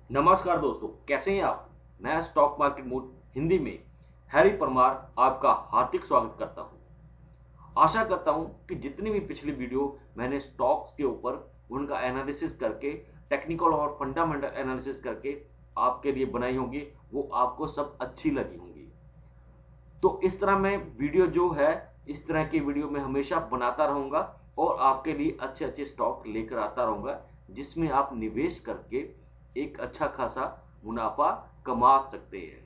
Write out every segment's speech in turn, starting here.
नमस्कार दोस्तों, कैसे हैं आप। मैं स्टॉक मार्केट मूड हिंदी में हैरी परमार आपका हार्दिक स्वागत करता हूं। आशा करता हूं कि जितनी भी पिछली वीडियो मैंने स्टॉक्स के ऊपर उनका एनालिसिस करके, टेक्निकल और फंडामेंटल एनालिसिस करके आपके लिए बनाई होंगी, वो आपको सब अच्छी लगी होंगी। तो इस तरह मैं वीडियो जो है, इस तरह की वीडियो मैं हमेशा बनाता रहूंगा और आपके लिए अच्छे अच्छे स्टॉक लेकर आता रहूंगा, जिसमें आप निवेश करके एक अच्छा खासा मुनाफा कमा सकते हैं।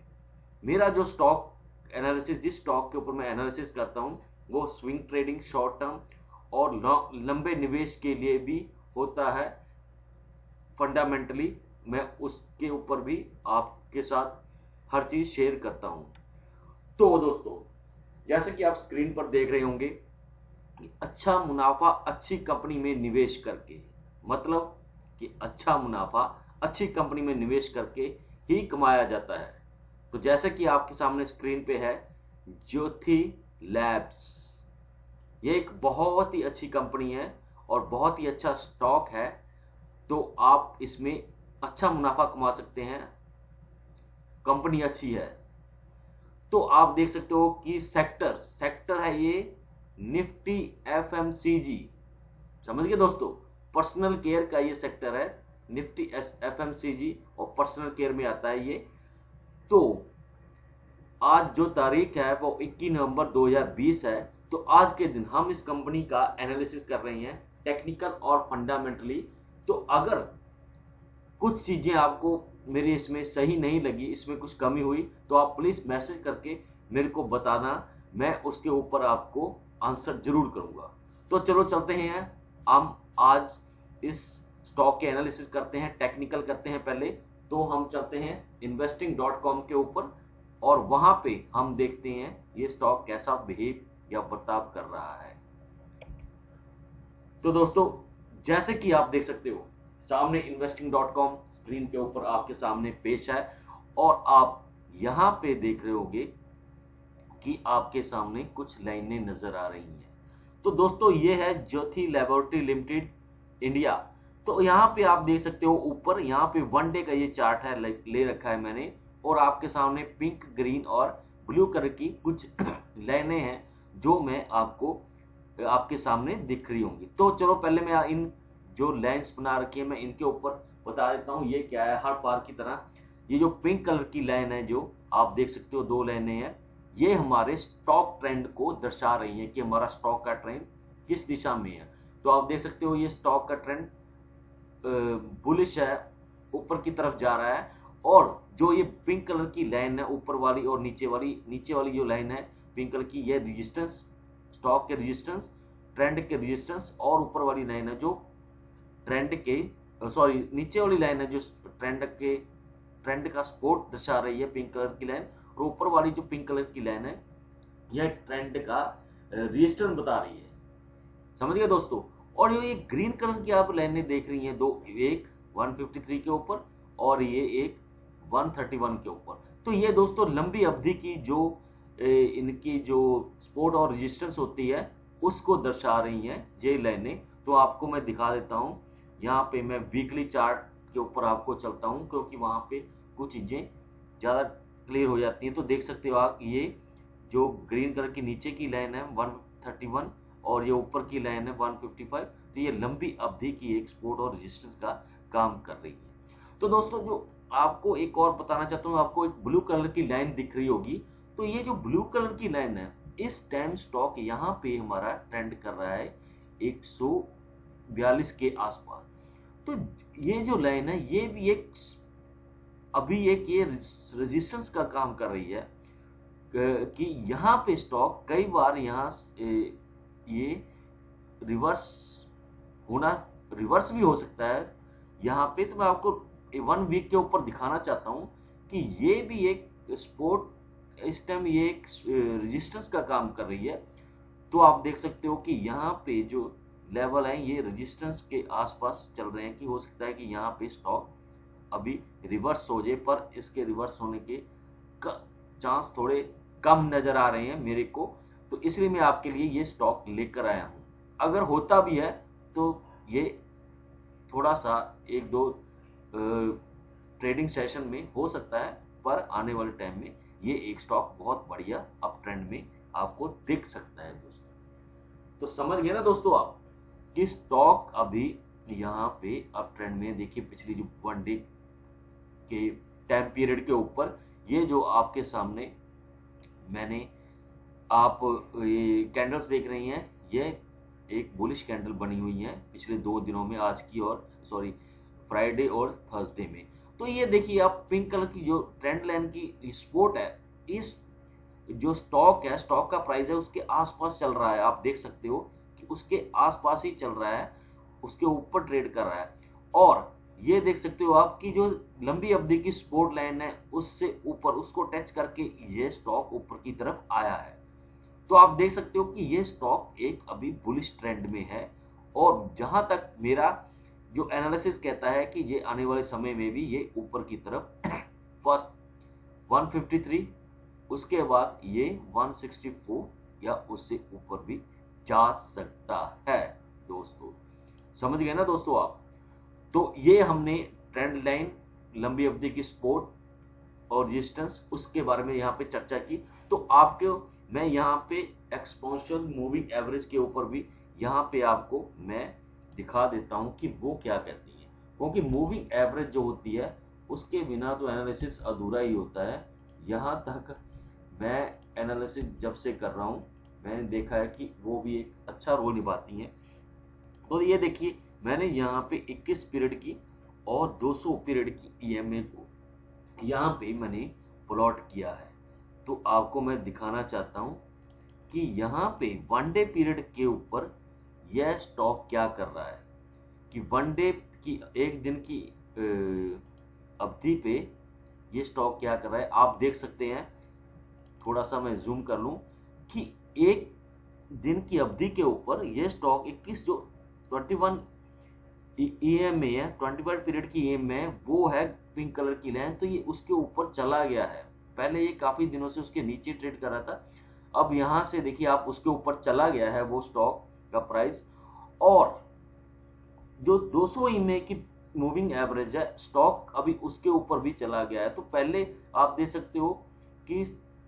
मेरा जो स्टॉक एनालिसिस, जिस स्टॉक के ऊपर मैं एनालिसिस करता हूं, वो स्विंग ट्रेडिंग, शॉर्ट टर्म और लंबे निवेश के लिए भी होता है। फंडामेंटली मैं उसके ऊपर भी आपके साथ हर चीज शेयर करता हूं। तो दोस्तों, जैसे कि आप स्क्रीन पर देख रहे होंगे कि अच्छा मुनाफा अच्छी कंपनी में निवेश करके, मतलब कि अच्छा मुनाफा अच्छी कंपनी में निवेश करके ही कमाया जाता है। तो जैसे कि आपके सामने स्क्रीन पे है ज्योति लैब्स। ये एक बहुत ही अच्छी कंपनी है और बहुत ही अच्छा स्टॉक है। तो आप इसमें अच्छा मुनाफा कमा सकते हैं, कंपनी अच्छी है। तो आप देख सकते हो कि सेक्टर है ये निफ्टी एफएमसीजी। समझ गए दोस्तों, पर्सनल केयर का ये सेक्टर है, निफ्टी एफएमसीजी और पर्सनल केयर में आता है ये। तो आज जो तारीख है वो 21 नवंबर 2020 है। तो आज के दिन हम इस कंपनी का एनालिसिस कर रहे हैं, टेक्निकल और फंडामेंटली। तो अगर कुछ चीजें आपको मेरी इसमें सही नहीं लगी, इसमें कुछ कमी हुई, तो आप प्लीज मैसेज करके मेरे को बताना, मैं उसके ऊपर आपको आंसर जरूर करूंगा। तो चलो चलते हैं, हम आज इस स्टॉक के एनालिसिस करते हैं, टेक्निकल करते हैं पहले। तो हम चलते हैं investing.com के ऊपर और वहां पे हम देखते हैं ये स्टॉक कैसा बिहेव या बर्ताव कर रहा है। तो दोस्तों, जैसे कि आप देख सकते हो सामने investing.com स्क्रीन के ऊपर आपके सामने पेश है और आप यहां पे देख रहे होगे कि आपके सामने कुछ लाइनें नजर आ रही हैं। तो दोस्तों, ये है ज्योति लैबोरेटरी लिमिटेड इंडिया। तो यहाँ पे आप देख सकते हो ऊपर, यहाँ पे वन डे का ये चार्ट है, ले रखा है मैंने, और आपके सामने पिंक, ग्रीन और ब्लू कलर की कुछ लाइनें हैं जो मैं आपको आपके सामने दिख रही होंगी। तो चलो पहले मैं इन जो लाइन्स बना रखी है मैं इनके ऊपर बता देता हूँ ये क्या है। हर बार की तरह ये जो पिंक कलर की लाइन है, जो आप देख सकते हो, दो लाइनें हैं, ये हमारे स्टॉक ट्रेंड को दर्शा रही है कि हमारा स्टॉक का ट्रेंड किस दिशा में है। तो आप देख सकते हो ये स्टॉक का ट्रेंड बुलिश है, ऊपर की तरफ जा रहा है। और जो ये पिंक कलर की लाइन है ऊपर वाली और नीचे वाली जो लाइन है पिंक कलर की, ये रेजिस्टेंस, स्टॉक के रेजिस्टेंस, ट्रेंड के रेजिस्टेंस, और ऊपर वाली लाइन है जो ट्रेंड के, सॉरी, नीचे वाली लाइन है जो ट्रेंड का सपोर्ट दर्शा रही है, पिंक कलर की लाइन। और ऊपर वाली जो पिंक कलर की लाइन है यह ट्रेंड का रेजिस्टेंस बता रही है। समझ गए दोस्तों। और ये ग्रीन कलर की आप लाइनें देख रही हैं, दो, एक 153 के ऊपर और ये एक 131 के ऊपर। तो ये दोस्तों लंबी अवधि की जो इनकी जो सपोर्ट और रेजिस्टेंस होती है उसको दर्शा रही हैं ये लाइनें। तो आपको मैं दिखा देता हूँ, यहाँ पे मैं वीकली चार्ट के ऊपर आपको चलता हूँ, क्योंकि वहां पे कुछ चीजें ज्यादा क्लियर हो जाती हैं। तो देख सकते हो आप, ये जो ग्रीन कलर की नीचे की लाइन है 131 और ये ऊपर की लाइन है 155। तो ये लंबी अवधि की एक सपोर्ट और रेजिस्टेंस का काम कर रही है। तो दोस्तों, जो आपको एक और बताना चाहता हूँ, आपको एक ब्लू कलर की लाइन दिख रही होगी। तो ये जो ब्लू कलर की लाइन है, इस टाइम स्टॉक यहाँ पे हमारा ट्रेंड कर रहा है 142 के आसपास। तो ये जो लाइन है ये भी एक अभी एक ये रेजिस्टेंस का काम कर रही है कि यहाँ पे स्टॉक कई बार यहाँ ये रिवर्स भी हो सकता है यहाँ पे। तो मैं आपको 1 वीक के ऊपर दिखाना चाहता हूँ कि ये भी एक सपोर्ट, इस टाइम ये एक रेजिस्टेंस का काम कर रही है। तो आप देख सकते हो कि यहाँ पे जो लेवल है ये रेजिस्टेंस के आसपास चल रहे हैं, कि हो सकता है कि यहाँ पे स्टॉक अभी रिवर्स हो जाए, पर इसके रिवर्स होने के चांस थोड़े कम नजर आ रहे हैं मेरे को। तो इसलिए मैं आपके लिए ये स्टॉक लेकर आया हूं। अगर होता भी है तो ये थोड़ा सा एक दो ट्रेडिंग सेशन में हो सकता है, पर आने वाले टाइम में ये एक स्टॉक बहुत बढ़िया अप ट्रेंड में आपको दिख सकता है दोस्तों। तो समझ गए ना दोस्तों आप कि स्टॉक अभी यहाँ पे अप ट्रेंड में, देखिए पिछली जो 1 डे के टाइम पीरियड के ऊपर ये जो आपके सामने मैंने आप ये कैंडल्स देख रही हैं, ये एक बुलिश कैंडल बनी हुई है पिछले 2 दिनों में, आज की और फ्राइडे और थर्सडे में। तो ये देखिए आप पिंक कलर की जो ट्रेंड लाइन की सपोर्ट है, इस जो स्टॉक है, स्टॉक का प्राइस है उसके आसपास चल रहा है। आप देख सकते हो कि उसके आसपास ही चल रहा है, उसके ऊपर ट्रेड कर रहा है। और ये देख सकते हो आप कि जो लंबी अवधि की सपोर्ट लाइन है उससे ऊपर, उसको टच करके ये स्टॉक ऊपर की तरफ आया है। तो आप देख सकते हो कि ये स्टॉक एक अभी बुलिश ट्रेंड में है। और जहां तक मेरा जो एनालिसिस कहता है कि ये आने वाले समय में भी ये ऊपर की तरफ फर्स्ट 153, उसके बाद ये 164 या उससे ऊपर भी जा सकता है दोस्तों। समझ गए ना दोस्तों आप। तो ये हमने ट्रेंड लाइन, लंबी अवधि की सपोर्ट और रेजिस्टेंस, उसके बारे में यहाँ पे चर्चा की। तो आपको मैं यहाँ पे एक्सपोनेंशियल मूविंग एवरेज के ऊपर भी यहाँ पे आपको मैं दिखा देता हूँ कि वो क्या कहती है, क्योंकि मूविंग एवरेज जो होती है उसके बिना तो एनालिसिस अधूरा ही होता है। यहाँ तक मैं एनालिसिस जब से कर रहा हूँ मैंने देखा है कि वो भी एक अच्छा रोल निभाती हैं। तो ये देखिए मैंने यहाँ पे 21 पीरियड की और 200 पीरियड की ईएमए को यहाँ पे मैंने प्लॉट किया है। तो आपको मैं दिखाना चाहता हूँ कि यहाँ पे 1 डे पीरियड के ऊपर यह स्टॉक क्या कर रहा है, कि 1 डे की, एक दिन की अवधि पे ये स्टॉक क्या कर रहा है। आप देख सकते हैं, थोड़ा सा मैं जूम कर लूं, कि एक दिन की अवधि के ऊपर ये स्टॉक 21 जो 21 ईएमए है, 21 पीरियड की ईएमए है, वो है पिंक कलर की लाइन। तो ये उसके ऊपर चला गया है। पहले ये काफी दिनों से उसके नीचे ट्रेड कर रहा था, अब यहां से देखिए आप उसके ऊपर चला गया है वो स्टॉक का प्राइस। और जो 200 ईएमए की मूविंग एवरेज है, स्टॉक अभी उसके ऊपर भी चला गया है। तो पहले आप देख सकते हो कि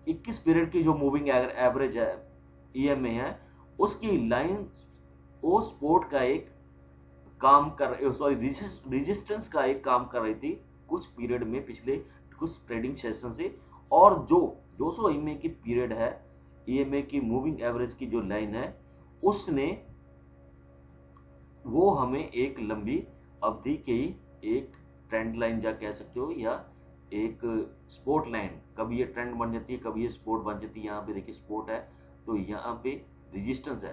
21 पीरियड की जो मूविंग एवरेज है, ईएमए है, उसकी लाइन वो सपोर्ट का एक काम कर, रेजिस्टेंस का एक काम कर रही थी कुछ पीरियड में, पिछले कुछ ट्रेडिंग सेशन से। और जो 200 ईएमए की पीरियड है, ईएमए की मूविंग एवरेज की जो लाइन है, उसने वो हमें एक लंबी अवधि की एक ट्रेंड लाइन जा कह सकते हो, या एक सपोर्ट लाइन, कभी ये ट्रेंड बन जाती है, कभी ये सपोर्ट बन जाती है। यहाँ पे देखिए सपोर्ट है, तो यहाँ पे रेजिस्टेंस है,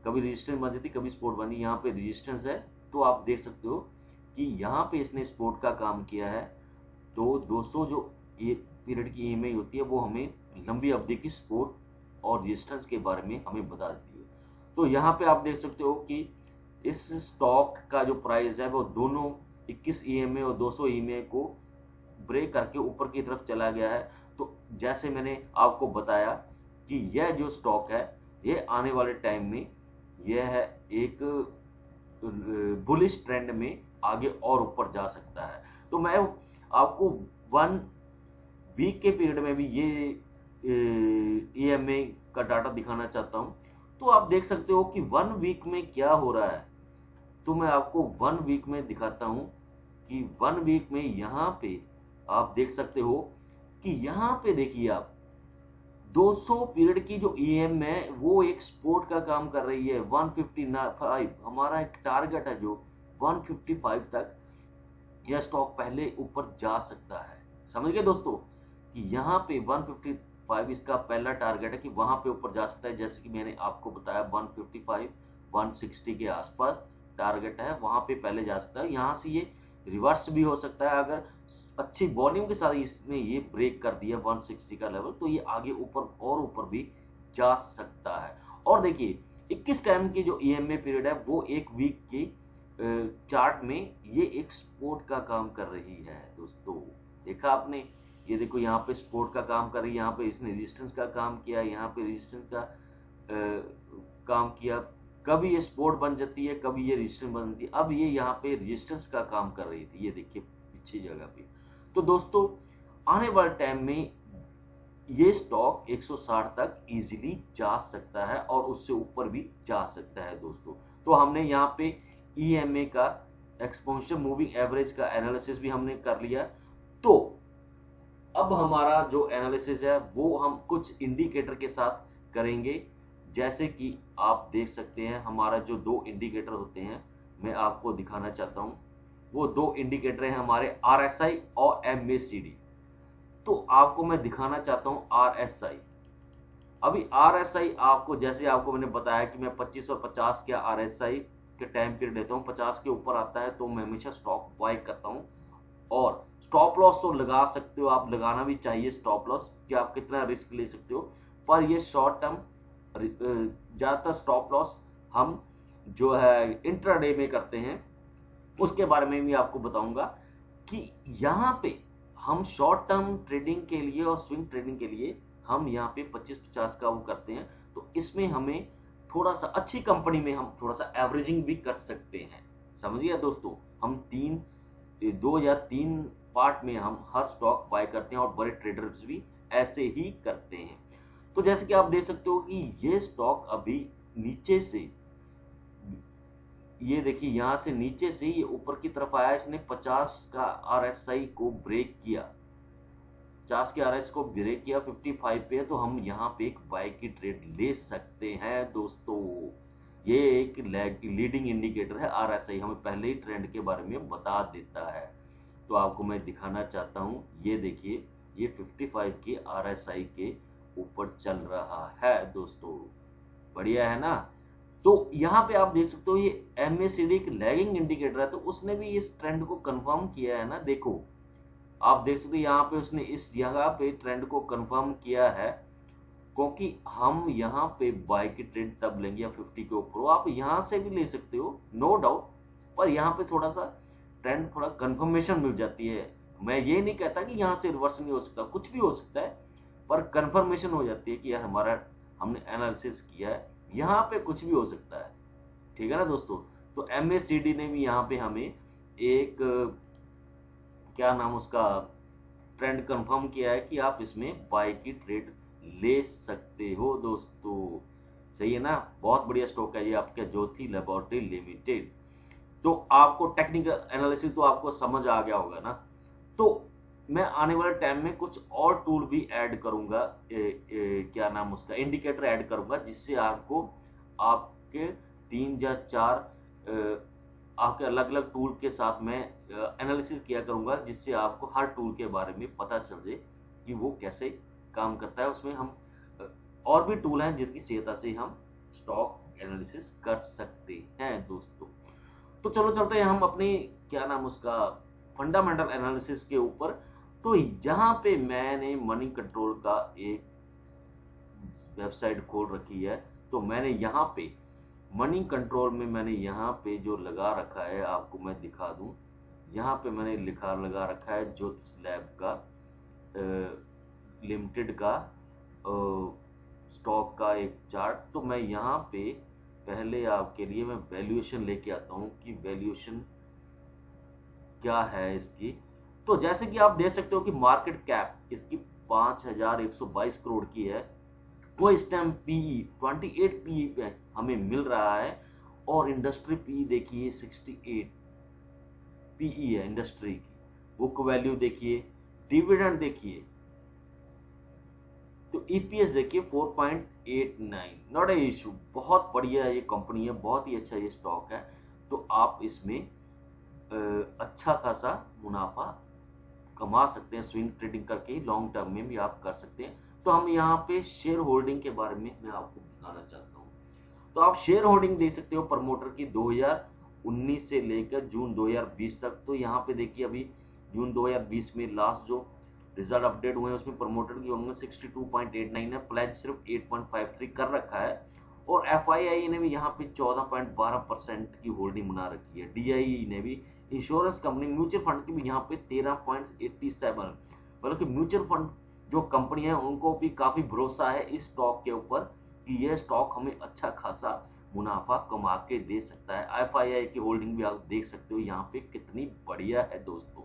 कभी रेजिस्टेंस बन जाती है, कभी सपोर्ट बनी, यहाँ पे रेजिस्टेंस है। तो आप देख सकते हो कि यहाँ पे इसने सपोर्ट का काम किया है। तो 200 जो पीरियड की ईएमए होती है, वो हमें लंबी अवधि की सपोर्ट और रेजिस्टेंस के बारे में हमें बता देती है। तो यहाँ पे आप देख सकते हो कि इस स्टॉक का जो प्राइस है वो दोनों 21 ईएमए और 200 ईएमए को ब्रेक करके ऊपर की तरफ चला गया है। तो जैसे मैंने आपको बताया कि यह जो स्टॉक है, ये आने वाले टाइम में यह है एक बुलिश ट्रेंड में आगे और ऊपर जा सकता है। तो मैं आपको 1 वीक के पीरियड में भी ये ईएमए का डाटा दिखाना चाहता हूं। तो आप देख सकते हो कि 1 वीक में क्या हो रहा है। तो मैं आपको 1 वीक में दिखाता हूं कि 1 वीक में यहाँ पे आप देख सकते हो कि यहाँ पे देखिए आप 200 पीरियड की जो ईएम है वो एक सपोर्ट का काम कर रही है। 155 हमारा एक टारगेट है, जो 155 तक यह स्टॉक पहले ऊपर जा सकता है। समझ गए दोस्तों कि यहाँ पे 155 इसका पहला टारगेट है कि वहां पे ऊपर जा सकता है। जैसे कि मैंने आपको बताया 155 160 के आसपास टारगेट है, वहां पे पहले जा सकता है। यहाँ से ये रिवर्स भी हो सकता है, अगर अच्छी वॉल्यूम के साथ इसने ये ब्रेक कर दिया 160 का लेवल, तो ये आगे ऊपर और ऊपर भी जा सकता है। और देखिए 21 टाइम की जो ईएमए पीरियड है, वो एक वीक की चार्ट में ये एक सपोर्ट का काम कर रही है दोस्तों। देखा आपने, ये देखो यहाँ पे सपोर्ट का काम कर रही है, यहाँ पे इसने रेजिस्टेंस का काम किया, यहाँ पे रेजिस्टेंस का काम किया। कभी ये सपोर्ट बन जाती है, कभी ये रेजिस्टेंस बन जाती है। अब ये यहाँ पे रेजिस्टेंस का काम कर रही थी, ये देखिए पीछे जगह पे। तो दोस्तों आने वाले टाइम में ये स्टॉक 160 तक इजीली जा सकता है और उससे ऊपर भी जा सकता है दोस्तों। तो हमने यहाँ पे EMA का एक्सपोनेंशियल मूविंग एवरेज का एनालिसिस भी हमने कर लिया। तो अब हमारा जो एनालिसिस है वो हम कुछ इंडिकेटर के साथ करेंगे। जैसे कि आप देख सकते हैं हमारा जो दो इंडिकेटर होते हैं, मैं आपको दिखाना चाहता हूं। वो दो इंडिकेटर हैं हमारे RSI और MACD। तो आपको मैं दिखाना चाहता हूं RSI। अभी RSI आपको, जैसे आपको मैंने बताया कि मैं 25 और 50 के RSI के टाइम पीरियड लेता हूं, 50 के ऊपर आता है तो मैं हमेशा स्टॉक बाय करता हूं। और स्टॉप लॉस तो लगा सकते हो आप, लगाना भी चाहिए स्टॉप लॉस कि आप कितना रिस्क ले सकते हो। पर ये शॉर्ट टर्म ज्यादातर स्टॉप लॉस हम जो है इंट्राडे में करते हैं, उसके बारे में भी आपको बताऊंगा कि यहाँ पे हम शॉर्ट टर्म ट्रेडिंग के लिए और स्विंग ट्रेडिंग के लिए हम यहाँ पे 25-50 का वो करते हैं। तो इसमें हमें थोड़ा सा अच्छी कंपनी में हम थोड़ा सा एवरेजिंग भी कर सकते हैं, समझिए दोस्तों। हम 2 या 3 पार्ट में हम हर स्टॉक बाय करते हैं और बड़े ट्रेडर्स भी ऐसे ही करते हैं। तो जैसे कि आप देख सकते हो कि ये स्टॉक अभी नीचे से, ये देखिए यहाँ से नीचे से ये ऊपर की तरफ आया, इसने 50 का RSI को ब्रेक किया, 50 के RSI को ब्रेक किया, 55 पे है। तो हम यहाँ पे एक बाय की ट्रेड ले सकते हैं दोस्तों। ये एक लीडिंग इंडिकेटर है RSI, हमें पहले ही ट्रेंड के बारे में बता देता है। तो आपको मैं दिखाना चाहता हूँ, ये देखिए ये 55 के RSI के ऊपर चल रहा है दोस्तों, बढ़िया है ना। तो यहाँ पे आप देख सकते हो ये MACD एक लैगिंग इंडिकेटर है, तो उसने भी इस ट्रेंड को कंफर्म किया है ना। देखो आप देख सकते हो यहाँ पे उसने इस जगह पे ट्रेंड को कंफर्म किया है, क्योंकि हम यहाँ पे बाय की ट्रेड तब लेंगे या 50 के ऊपर। आप यहाँ से भी ले सकते हो नो डाउट, पर यहाँ पे थोड़ा सा ट्रेंड थोड़ा कंफर्मेशन मिल जाती है। मैं ये नहीं कहता कि यहाँ से रिवर्स नहीं हो सकता, कुछ भी हो सकता है, पर कंफर्मेशन हो जाती है कि यार हमारा हमने एनालिसिस किया है, यहाँ पे कुछ भी हो सकता है, ठीक है ना दोस्तों। तो MACD ने भी यहाँ पे हमें एक क्या नाम उसका ट्रेंड कंफर्म किया है कि आप इसमें बाय की ट्रेड ले सकते हो दोस्तों, सही है ना। बहुत बढ़िया स्टॉक है ये आपका ज्योति लैबोरेटरी लिमिटेड। तो आपको टेक्निकल एनालिसिस तो आपको समझ आ गया होगा ना। तो मैं आने वाले टाइम में कुछ और टूल भी ऐड करूंगा, क्या नाम उसका इंडिकेटर ऐड करूंगा, जिससे आपको आपके 3 या 4 आपके अलग अलग टूल के साथ मैं एनालिसिस किया करूंगा, जिससे आपको हर टूल के बारे में पता चल जाए कि वो कैसे काम करता है। उसमें हम और भी टूल हैं जिसकी सहायता से हम स्टॉक एनालिसिस कर सकते हैं दोस्तों। तो चलो चलते हैं हम अपनी क्या नाम उसका फंडामेंटल एनालिसिस के ऊपर। तो यहाँ पे मैंने मनी कंट्रोल का एक वेबसाइट खोल रखी है। तो मैंने यहाँ पे मनी कंट्रोल में मैंने यहाँ पे जो लगा रखा है आपको मैं दिखा दूं। यहाँ पे मैंने लगा रखा है ज्योतिष लैब का लिमिटेड का स्टॉक का एक चार्ट। तो मैं यहाँ पे पहले आपके लिए मैं वैल्यूएशन लेके आता हूँ कि वैल्यूएशन क्या है इसकी। तो जैसे कि आप देख सकते हो कि मार्केट कैप इसकी 5122 करोड़ की है। वो इस टाइम PE 28 PE पे हमें मिल रहा है, और इंडस्ट्री PE देखिए 68 PE है इंडस्ट्री की। बुक वैल्यू देखिए, डिविडेंड देखिए, तो EPS देखिए 4.89, नॉट ए इशू। बहुत बढ़िया ये कंपनी है, बहुत ही अच्छा ये स्टॉक है। तो आप इसमें अच्छा खासा मुनाफा कमा सकते हैं स्विंग ट्रेडिंग करके, लॉन्ग टर्म में भी आप कर सकते हैं। तो हम यहाँ पे शेयर होल्डिंग के बारे में मैं आपको बताना चाहता हूँ। तो आप शेयर होल्डिंग दे सकते हो प्रमोटर की 2019 से लेकर जून 2020 तक। तो यहाँ पे देखिए अभी जून 2020 में लास्ट जो रिजल्ट अपडेट हुए हैं उसमें प्रमोटर की होल्डिंग 62.89 है, प्लेज सिर्फ 8.53 कर रखा है, और FII ने भी यहाँ पे 14.12% की होल्डिंग बना रखी है। DIE ने भी, इंश्योरेंस कंपनी म्यूचुअल फंड की भी यहाँ पे 13.87, मतलब कि म्यूचुअल फंड जो कंपनी है उनको भी काफी भरोसा है इस स्टॉक के ऊपर कि यह स्टॉक हमें अच्छा खासा मुनाफा कमा के दे सकता है। FII की होल्डिंग भी आप देख सकते हो यहाँ पे कितनी बढ़िया है दोस्तों,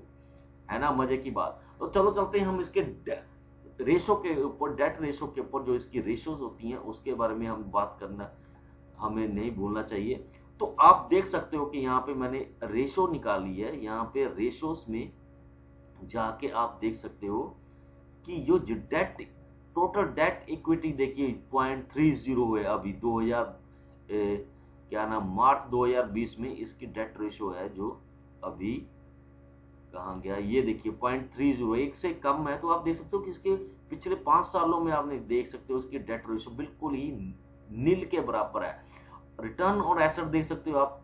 है ना मजे की बात। तो चलो चलते हैं हम इसके रेशो के ऊपर, डेट रेशो के ऊपर, जो इसकी रेशोज होती हैं उसके बारे में हम बात करना हमें नहीं भूलना चाहिए। तो आप देख सकते हो कि यहाँ पे मैंने रेशो निकाली है। यहाँ पे रेशोस में जाके आप देख सकते हो कि जो डेट, टोटल डेट इक्विटी देखिए 0.30 है अभी 2000 क्या नाम मार्च 2020 में इसकी डेट रेशो है, जो अभी कहाँ गया, ये देखिए 0.30, एक से कम है। तो आप देख सकते हो कि इसके पिछले 5 सालों में आपने देख सकते हो इसकी डेट रेशो बिल्कुल ही नील के बराबर है। रिटर्न और एसेट देख सकते हो आप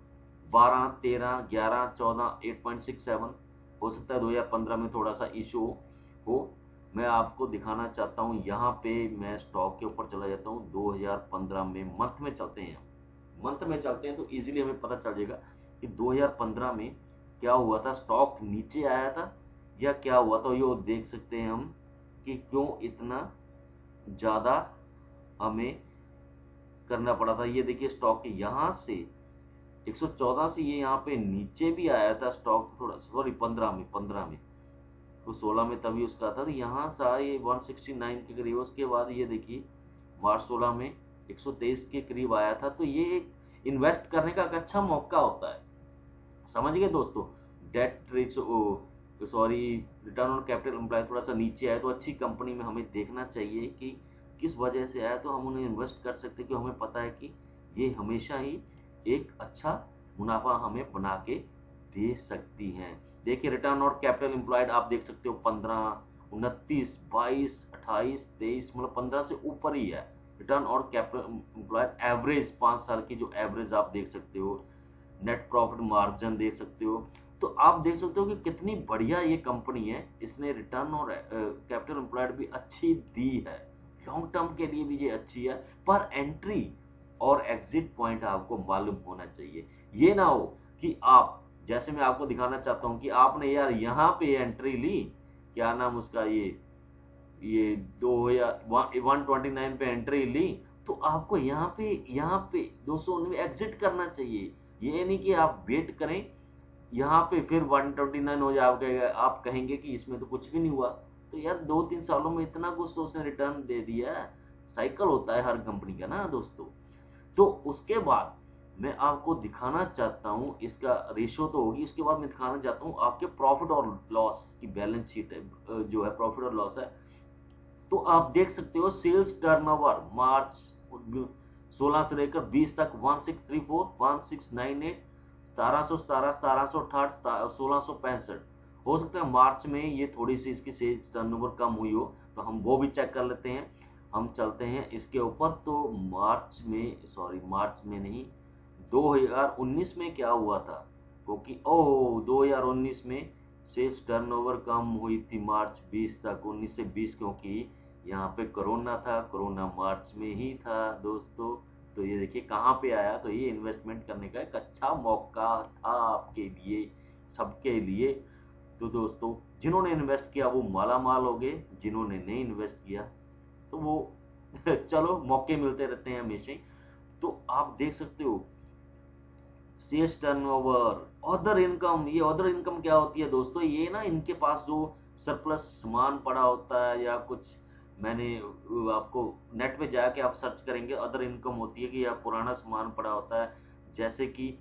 12, 13, 11, 14, 8.67। हो सकता है 2015 में थोड़ा सा इशू हो। मैं आपको दिखाना चाहता हूँ, यहाँ पे मैं स्टॉक के ऊपर चला जाता हूँ 2015 में, मंथ में चलते हैं, मंथ में चलते हैं तो इजीली हमें पता चल जाएगा कि 2015 में क्या हुआ था, स्टॉक नीचे आया था या क्या हुआ था। ये देख सकते हैं हम कि क्यों इतना ज्यादा हमें करना पड़ा था। ये देखिए स्टॉक यहाँ से 114 से ये यहाँ पे नीचे भी आया था स्टॉक, थोड़ा सॉरी 15 में तो 16 में तभी उसका था। तो यहाँ सा ये 169 के करीब, उसके बाद ये देखिए मार्च 16 में 123 के करीब आया था। तो ये एक इन्वेस्ट करने का एक अच्छा मौका होता है, समझ गए दोस्तों। Debt ratio sorry return on capital employ थोड़ा सा नीचे आया तो अच्छी कंपनी में हमें देखना चाहिए कि किस वजह से आया, तो हम उन्हें इन्वेस्ट कर सकते हैं कि हमें पता है कि ये हमेशा ही एक अच्छा मुनाफा हमें बना के दे सकती हैं। देखिए रिटर्न ऑन कैपिटल एम्प्लॉयड आप देख सकते हो 15, 29, 22, 28, 23, मतलब 15 से ऊपर ही है return on capital employed. Average 5 साल की जो एवरेज आप देख सकते हो, नेट प्रॉफिट मार्जिन देख सकते हो। तो आप देख सकते हो कि कितनी बढ़िया ये कंपनी है, इसने रिटर्न और कैपिटल एम्प्लॉयड भी अच्छी दी है, लॉन्ग टर्म के लिए भी ये अच्छी है। पर एंट्री और एग्जिट पॉइंट आपको मालूम होना चाहिए। ये ना हो कि आप, जैसे मैं आपको दिखाना चाहता हूं कि आपने यार यहाँ पे एंट्री ली, क्या नाम उसका, ये 129 पे एंट्री ली, तो आपको यहाँ पे 219 एग्जिट करना चाहिए। ये नहीं कि आप वेट करें यहाँ पे फिर 129 हो जाएगा, आप कहेंगे कि इसमें तो कुछ भी नहीं हुआ। तो यार 2-3 सालों में इतना कुछ तो उसने रिटर्न दे दिया है, साइकिल होता है हर कंपनी का ना दोस्तों। तो उसके बाद मैं आपको दिखाना चाहता हूँ, इसका रेशो तो होगी, उसके बाद मैं दिखाना चाहता हूँ आपके प्रॉफिट और लॉस की बैलेंस शीट है, जो है प्रॉफिट और लॉस है। तो आप देख सकते हो सेल्स टर्नओवर मार्च 16 से लेकर 20 तक 1634, 1698, 1717, 1768, 1665। हो सकता है मार्च में ये थोड़ी सी इसकी सेल्स टर्नओवर कम हुई हो, तो हम वो भी चेक कर लेते हैं। हम चलते हैं इसके ऊपर। तो मार्च में नहीं, 2019 में क्या हुआ था, क्योंकि 2019 में सेल्स टर्नओवर कम हुई थी मार्च 20 तक, 19 से 20, क्योंकि यहाँ पे कोरोना था, कोरोना मार्च में ही था दोस्तों। तो ये देखिए कहाँ पे आया, तो ये इन्वेस्टमेंट करने का एक अच्छा मौका था आपके लिए, सबके लिए। तो दोस्तों जिन्होंने इन्वेस्ट किया वो माला माल हो गए, जिन्होंने नहीं इन्वेस्ट किया तो वो चलो मौके मिलते रहते हैं हमेशा। तो आप देख सकते हो सेल्स टर्नओवर, अदर इनकम। ये अदर इनकम क्या होती है दोस्तों, ये ना इनके पास जो सरप्लस सामान पड़ा होता है या कुछ, मैंने आपको नेट पे जाके आप सर्च करेंगे, अदर इनकम होती है कि यह पुराना सामान पड़ा होता है, जैसे कि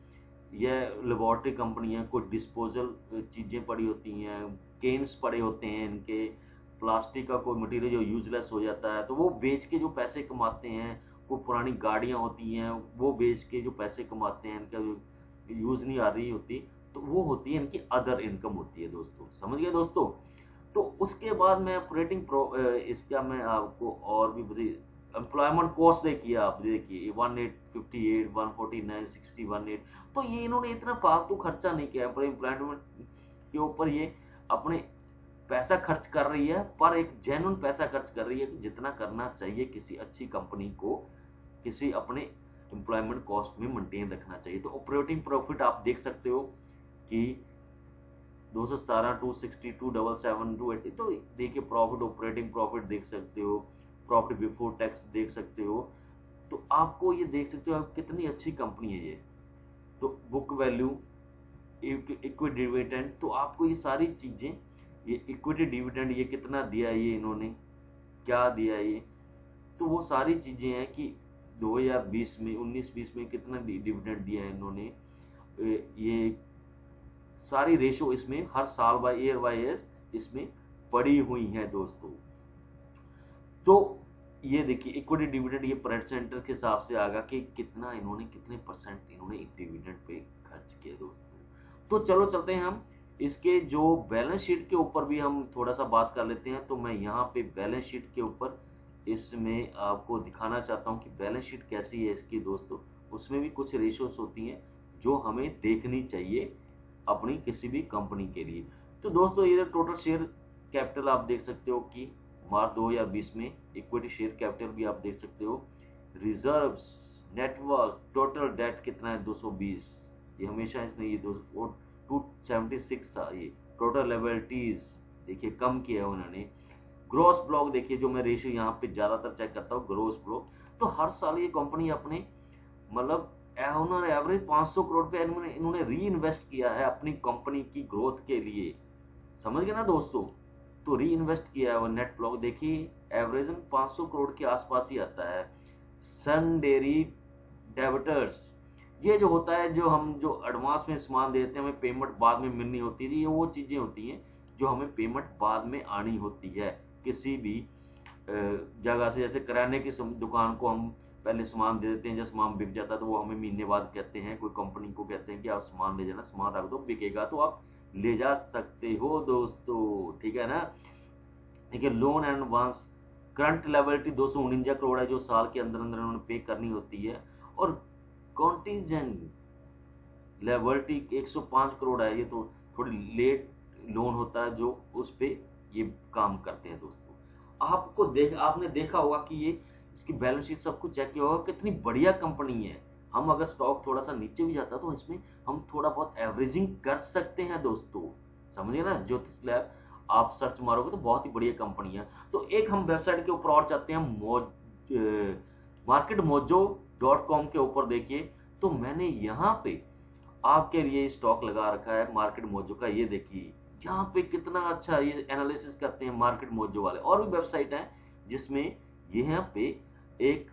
यह लेबोरेटरी कंपनी है, कुछ डिस्पोजल चीजें पड़ी होती हैं, केन्स पड़े होते हैं इनके, प्लास्टिक का कोई मटेरियल जो यूजलेस हो जाता है तो वो बेच के जो पैसे कमाते हैं। कोई पुरानी गाड़ियां होती हैं वो बेच के जो पैसे कमाते हैं, इनका यूज नहीं आ रही होती, तो वो होती है इनकी अदर इनकम होती है दोस्तों, समझ गए दोस्तों। तो उसके बाद मैं इसका मैं आपको और भी बड़ी एम्प्लॉयमेंट कॉस्ट देखिए, आप देखिए 1858, 149, 60, 18। तो ये इन्होंने इतना फालतू खर्चा नहीं किया एम्प्लॉयमेंट के ऊपर, ये अपने पैसा खर्च कर रही है, पर एक जेन्युइन पैसा खर्च कर रही है, जितना करना चाहिए किसी अच्छी कंपनी को, किसी अपने एम्प्लॉयमेंट कॉस्ट में मेंटेन रखना चाहिए। तो ऑपरेटिंग प्रॉफिट आप देख सकते हो कि 217, 260, 277, 280। तो देखिए प्रॉफिट, ऑपरेटिंग प्रॉफिट देख सकते हो, प्रॉफिट बिफोर टैक्स देख सकते हो। तो आपको ये देख सकते हो कितनी अच्छी कंपनी है ये। तो बुक वैल्यू, इक्विटी डिविडेंड, तो आपको ये सारी चीजें ये इक्विटी डिविडेंड ये कितना दिया, ये इन्होंने क्या दिया ये, तो वो सारी चीजें हैं कि 2020 में 19-20 में कितना डिविडेंड दिया है इन्होंने, ये सारी रेशो इसमें हर साल बाय ईयर वाइज इसमें पड़ी हुई है दोस्तों। तो ये देखिए इक्विटी डिविडेंड ये परसेंट के हिसाब से आएगा कि कितना इन्होंने, कितने परसेंट इन्होंने डिविडेंड पे खर्च किया दोस्तों। तो चलो चलते हैं हम इसके जो बैलेंस शीट के ऊपर भी हम थोड़ा सा बात कर लेते हैं। तो मैं यहाँ पे बैलेंस शीट के ऊपर इसमें आपको दिखाना चाहता हूँ कि बैलेंस शीट कैसी है इसकी दोस्तों। उसमें भी कुछ रेशियोज होती हैं जो हमें देखनी चाहिए अपनी किसी भी कंपनी के लिए। तो दोस्तों ये टोटल शेयर कैपिटल आप देख सकते हो कि मार्च 2020 में इक्विटी शेयर कैपिटल भी आप देख सकते हो। रिजर्व्स, नेटवर्क, टोटल डेट कितना है 220, ये हमेशा इसने ये 276 था। ये टोटल लायबिलिटीज देखिए कम किया है उन्होंने। ग्रोस ब्लॉक देखिए, जो मैं रेशियो यहाँ पे ज्यादातर चेक करता हूँ ग्रोस ब्लॉक, तो हर साल ये कंपनी अपने मतलब उन्होंने एवरेज 500 करोड़ पे इन्होंने री इन्वेस्ट किया है अपनी कंपनी की ग्रोथ के लिए, समझ गए ना दोस्तों। तो री इन्वेस्ट किया है। और नेट ब्लॉक देखिए एवरेज 500 करोड़ के आसपास ही आता है। सन डेयरी डेबिटर्स, ये जो होता है जो हम जो एडवांस में सामान देते हैं हमें पेमेंट बाद में मिलनी होती है, ये वो चीजें होती हैं जो हमें पेमेंट बाद में आनी होती है किसी भी जगह से। जैसे किराने की दुकान को हम पहले सामान दे देते हैं, जब सामान बिक जाता है तो वो हमें महीने बाद कहते हैं, कोई कंपनी को कहते हैं कि आप सामान ले जाना, सामान रख दो, बिकेगा तो आप ले जा सकते हो दोस्तों, ठीक है ना। देखिए loan and advance, current liability 249 crore है जो साल के अंदर अंदर उन्होंने पे करनी होती है। और कॉन्टीजेंट लायबिलिटी 105 करोड़ है, ये तो थोड़ी लेट लोन होता है जो उस पे ये काम करते हैं दोस्तों। आपने देखा होगा कि ये इसकी बैलेंस शीट सब कुछ चेक किया होगा, कितनी बढ़िया कंपनी है। हम अगर स्टॉक थोड़ा सा नीचे भी जाता तो इसमें हम थोड़ा बहुत एवरेजिंग कर सकते हैं दोस्तों, समझिए ना। ज्योतिष लैब आप सर्च मारोगे तो बहुत ही बढ़िया कंपनी है। तो एक हम वेबसाइट के ऊपर और चाहते हैं, marketmojo.com के ऊपर देखिए। तो मैंने यहाँ पे आपके लिए स्टॉक लगा रखा है मार्केट मोजो का, ये देखिए यहाँ पे कितना अच्छा ये एनालिसिस करते हैं मार्केट मोजो वाले। और भी वेबसाइट है जिसमें यहाँ पे एक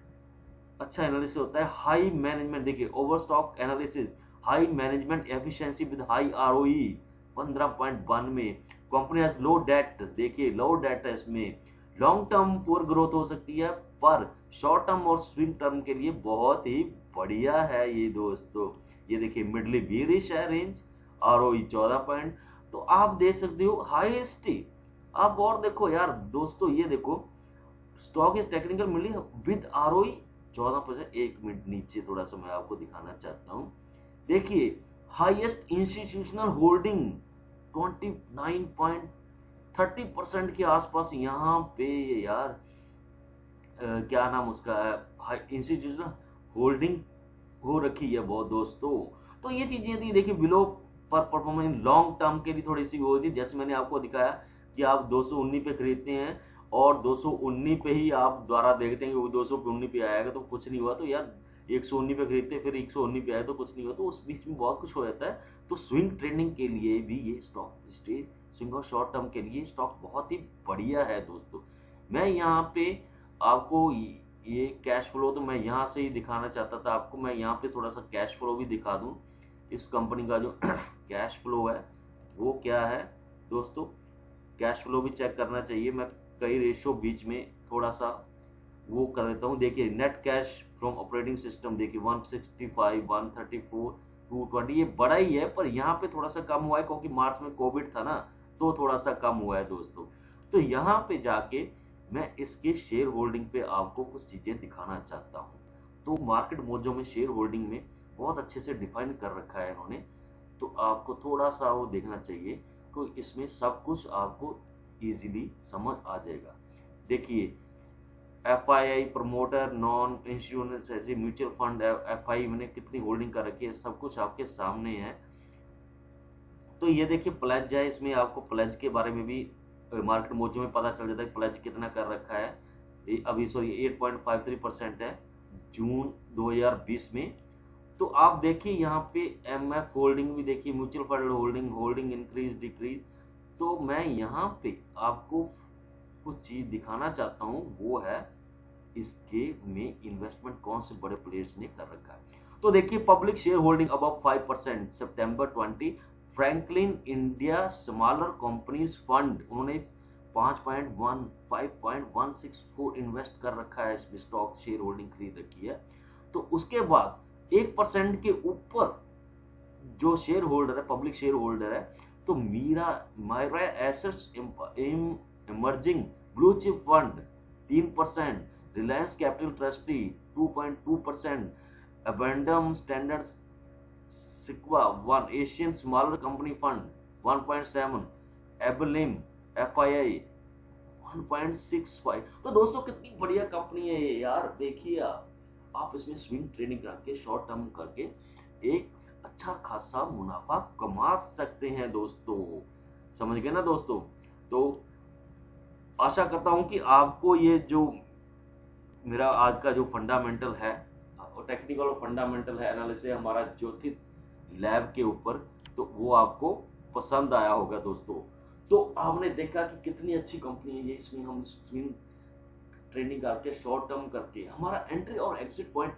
अच्छा एनालिसिस होता है। हाई मैनेजमेंट देखिए, over stock analysis, high management efficiency with high ROE 15.92, company has low debt, देखिए लो डेट है इसमें। लॉन्ग टर्म पुअर ग्रोथ हो सकती है पर शॉर्ट टर्म और स्विंग टर्म के लिए बहुत ही बढ़िया है ये दोस्तों। ये देखिए मिडली बीरिश है रेंज, आरओई 14 पॉइंट, तो आप देख सकते हो हाईएस्ट। आप और देखो यार दोस्तों, ये देखो stock is technically with ROE 14%। एक मिनट नीचे थोड़ा सा मैं आपको दिखाना चाहता हूं, देखिए हाईएस्ट इंस्टीट्यूशनल होल्डिंग 29.30% के आसपास यहाँ पे यार क्या नाम उसका है, इंस्टीट्यूशनल होल्डिंग हो रखी है बहुत दोस्तों। तो ये चीजें थी देखिए, बिलो पर परफॉर्मेंस लॉन्ग टर्म के लिए थोड़ी सी वो थी। जैसे मैंने आपको दिखाया कि आप 219 पे खरीदते हैं और 219 पे ही आप द्वारा देखते हैं कि वो 219 पे आएगा तो कुछ नहीं हुआ, तो यार 119 पे खरीदते फिर 119 पे आए तो कुछ नहीं हुआ, तो उस बीच में बहुत कुछ हो जाता है। तो स्विंग ट्रेडिंग के लिए भी ये स्टॉक स्विंग और शॉर्ट टर्म के लिए स्टॉक बहुत ही बढ़िया है दोस्तों। मैं यहाँ पे आपको ये कैश फ्लो तो मैं यहाँ से ही दिखाना चाहता था आपको। मैं यहाँ पे थोड़ा सा कैश फ्लो भी दिखा दूं। इस कंपनी का जो कैश फ्लो है वो क्या है दोस्तों, कैश फ्लो भी चेक करना चाहिए। मैं कई रेशियो बीच में थोड़ा सा वो कर देता हूँ। देखिए net cash from operating system देखिए 165, 134, 220, ये बड़ा ही है पर यहाँ पे थोड़ा सा कम हुआ है क्योंकि मार्च में कोविड था ना, तो थोड़ा सा कम हुआ है दोस्तों। तो यहाँ पे जाके मैं इसके शेयर होल्डिंग पे आपको कुछ चीजें दिखाना चाहता हूँ। तो मार्केट मोजो में शेयर होल्डिंग में बहुत अच्छे से डिफाइन कर रखा है इन्होंने, तो आपको थोड़ा सा वो देखना चाहिए, तो इसमें सब कुछ आपको इजीली समझ आ जाएगा। देखिए एफआईआई, प्रमोटर, नॉन इंश्योरेंस ऐसे म्यूचुअल फंड, एफआई मैंने कितनी होल्डिंग कर रखी है सब कुछ आपके सामने है। तो ये देखिए प्लेज है, इसमें आपको प्लेज के बारे में भी मार्केट मोजो में पता चल जाता है प्लेज कितना कर रखा है। अभी सॉरी 8.53% है जून 2020 में। तो आप देखिए यहाँ पे एमएफ होल्डिंग भी देखिए, mutual fund holding increase decrease, तो मैं यहाँ पे आपको कुछ चीज दिखाना चाहता हूँ, वो है इसके में इन्वेस्टमेंट कौन से बड़े प्लेयर्स ने कर रखा है। तो देखिए, पब्लिक शेयर होल्डिंग अबव 5% सितंबर 20, Franklin India smaller companies fund, उन्होंने 5.16 इन्वेस्ट कर रखा है, इसमें स्टॉक शेयर होल्डिंग खरीद रखी है। तो उसके बाद 1% के ऊपर जो शेयर होल्डर है, पब्लिक शेयर होल्डर है, तो Mirae assets emerging blue chip fund 3%, Reliance capital trustee 2.2%, Aberdeen standard SICAV 1 Asian smaller company fund 1.7, एबलिम FII 1.65। तो दोस्तों कितनी बढ़िया कंपनी है ये यार। देखिए आप इसमें स्विंग ट्रेडिंग करके, शॉर्ट टर्म करके एक अच्छा खासा मुनाफा कमा सकते हैं दोस्तों। समझ गए ना दोस्तों। तो आशा करता हूं कि आपको ये जो मेरा आज का जो फंडामेंटल है और टेक्निकल और फंडामेंटल है एनालिसिस हमारा ज्योतिष लैब के ऊपर, तो वो आपको पसंद आया होगा दोस्तों। तो आपने देखा कि कितनी अच्छी कंपनी है ये। इसमें हम स्विंग ट्रेडिंग करके, शॉर्ट टर्म करके, हमारा एंट्री और एग्जिट पॉइंट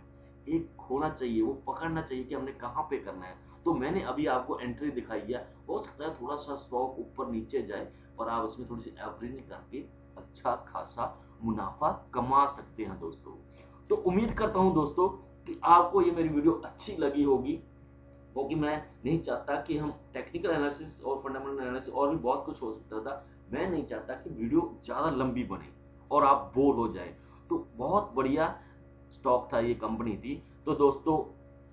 एक होना चाहिए, वो पकड़ना चाहिए कि हमने कहाँ पे करना है। तो मैंने अभी आपको एंट्री दिखाई है, हो सकता है थोड़ा सा स्टॉक ऊपर नीचे जाए, पर आप उसमें थोड़ी सी एवरेजिंग करके अच्छा खासा मुनाफा कमा सकते हैं दोस्तों। तो उम्मीद करता हूं दोस्तों कि आपको ये मेरी वीडियो अच्छी लगी होगी, क्योंकि मैं नहीं चाहता कि हम टेक्निकल एनालिसिस और फंडामेंटल एनालिसिस और भी बहुत कुछ हो सकता था, मैं नहीं चाहता कि वीडियो ज्यादा लंबी बने और आप बोर हो जाए। तो बहुत बढ़िया स्टॉक था, ये कंपनी थी। तो दोस्तों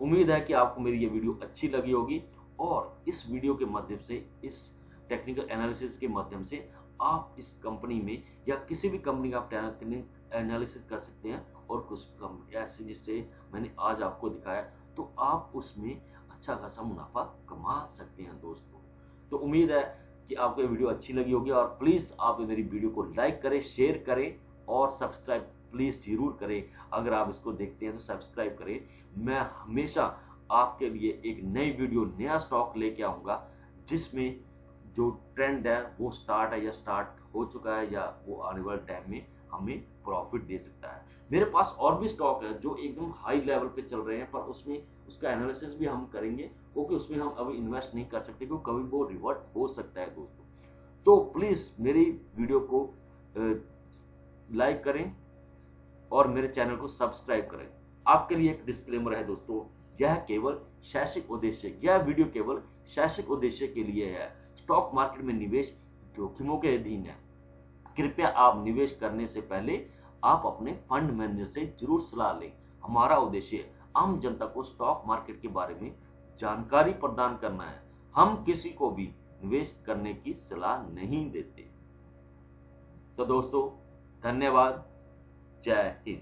उम्मीद है कि आपको मेरी ये वीडियो अच्छी लगी होगी, और इस वीडियो के माध्यम से, इस टेक्निकल एनालिसिस के माध्यम से आप इस कंपनी में या किसी भी कंपनी का आप एनालिसिस कर सकते हैं, और कुछ ऐसे जिससे मैंने आज आपको दिखाया, तो आप उसमें अच्छा खासा मुनाफा कमा सकते हैं दोस्तों। तो उम्मीद है कि आपको ये वीडियो अच्छी लगी होगी, और प्लीज आप मेरी वीडियो को लाइक करें, शेयर करें और सब्सक्राइब प्लीज जरूर करें। अगर आप इसको देखते हैं तो सब्सक्राइब करें। मैं हमेशा आपके लिए एक नई वीडियो, नया स्टॉक लेके आऊंगा, जिसमें जो ट्रेंड है वो स्टार्ट है या स्टार्ट हो चुका है, या वो आने वाले टाइम में हमें प्रॉफिट दे सकता है। मेरे पास और भी स्टॉक है जो एकदम हाई लेवल पे चल रहे हैं, पर उसमें उसका एनालिसिस भी हम करेंगे, क्योंकि उसमें हम अभी इन्वेस्ट नहीं कर सकते, क्योंकि कभी वो रिवर्ट हो सकता है दोस्तों। तो प्लीज मेरी वीडियो को लाइक करें और मेरे चैनल को सब्सक्राइब करें। आपके लिए एक डिस्क्लेमर है दोस्तों, यह केवल शैक्षिक उद्देश्य, यह वीडियो केवल शैक्षिक उद्देश्य के लिए है। स्टॉक मार्केट में निवेश जोखिमों के अधीन है। कृपया आप निवेश करने से पहले आप अपने फंड मैनेजर से जरूर सलाह लें। हमारा उद्देश्य आम जनता को स्टॉक मार्केट के बारे में जानकारी प्रदान करना है। हम किसी को भी निवेश करने की सलाह नहीं देते। तो दोस्तों धन्यवाद, जय हिंद।